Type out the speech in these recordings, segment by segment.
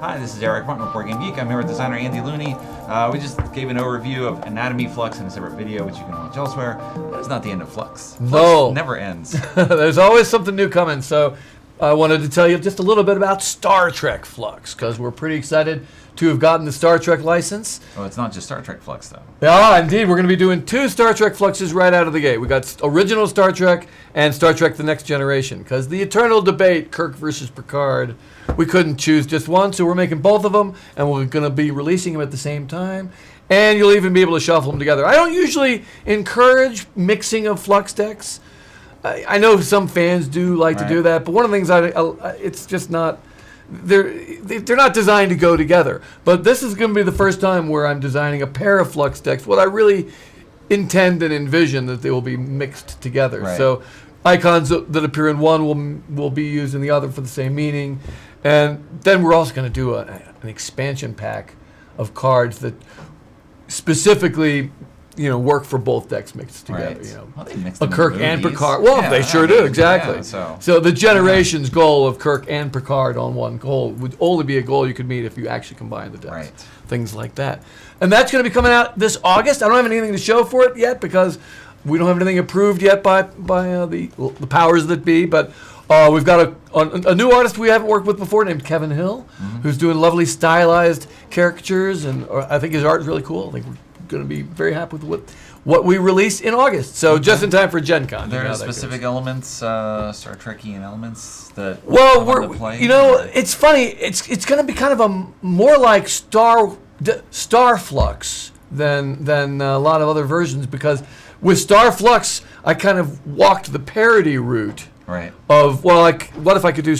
Hi, this is Eric Martin with Board Game Geek. I'm here with designer Andy Looney. We just gave an overview of Anatomy Flux in a separate video, which you can watch elsewhere. That's not the end of Flux. Flux No. never ends. There's always something new coming. So I wanted to tell you just a little bit about Star Trek Flux, because we're pretty excited to have gotten the Star Trek license. Oh, it's not just Star Trek Flux, though. Yeah, indeed. We're going to be doing 2 Star Trek Fluxes right out of the gate. We got original Star Trek and Star Trek The Next Generation, because the eternal debate, Kirk versus Picard, we couldn't choose just one, so we're making both of them, and we're going to be releasing them at the same time. And you'll even be able to shuffle them together. I don't usually encourage mixing of Flux decks. I know some fans do like to do that, but one of the things it's just not. They're not designed to go together. But this is going to be the first time where I'm designing a pair of Flux decks. What I really intend and envision that they will be mixed together. Right. So icons that appear in one will be used in the other for the same meaning. And then we're also going to do an expansion pack of cards that specifically work for both decks mixed together. Right. Well, they mixed a them Kirk in and movies. Picard. Well, they sure do, exactly. Yeah, so the Generations goal of Kirk and Picard on one goal would only be a goal you could meet if you actually combine the decks. Right. Things like that. And that's going to be coming out this August. I don't have anything to show for it yet because we don't have anything approved yet by the powers that be. But we've got a new artist we haven't worked with before named Kevin Hill, who's doing lovely stylized caricatures, and I think his art is really cool. I think we're going to be very happy with what we release in August. So just in time for Gen Con. There are specific elements, Star Trekian elements that play. It's funny. It's going to be kind of a more like Star Flux than a lot of other versions, because with Star Flux I kind of walked the parody route. Right. Of what if I could do?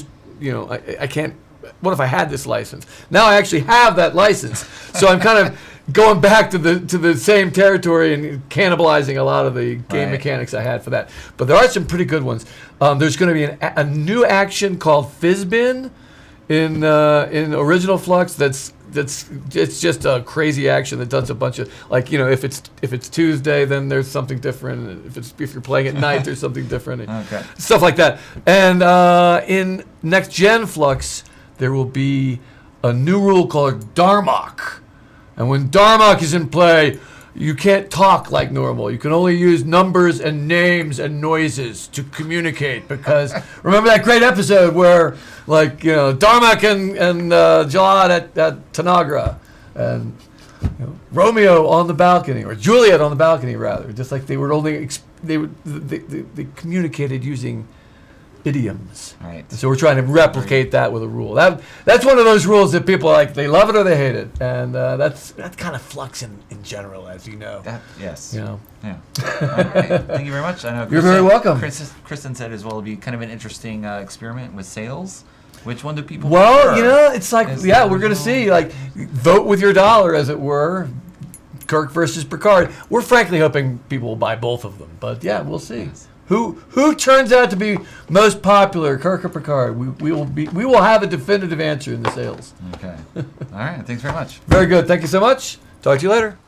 I can't. What if I had this license? Now I actually have that license, so I'm kind of going back to the same territory and cannibalizing a lot of the game mechanics I had for that. But there are some pretty good ones. There's going to be a new action called Fizzbin in original Flux. It's just a crazy action that does a bunch of if it's Tuesday, then there's something different. If you're playing at night, there's something different. Okay. Stuff like that. And in Next Gen Flux, there will be a new rule called Darmok. And when Darmok is in play, you can't talk like normal. You can only use numbers and names and noises to communicate. Because remember that great episode where, Darmok and Jalad at Tanagra, and Romeo on the balcony, or Juliet on the balcony, rather. Just like they were only they communicated using idioms. Right. So we're trying to replicate that with a rule. That's one of those rules that people they love it or they hate it, and that's kind of Flux in general, as you know. Yes. Yeah. Okay. Thank you very much. I know You're very welcome. Kristen said as well, it'll be kind of an interesting experiment with sales. Which one do people? Well, prefer? It's we're going to see. Vote with your dollar, as it were. Kirk versus Picard. We're frankly hoping people will buy both of them, but we'll see. Yes. Who turns out to be most popular, Kirk or Picard? We will have a definitive answer in the sales. Okay. All right. Thanks very much. Very good. Thank you so much. Talk to you later.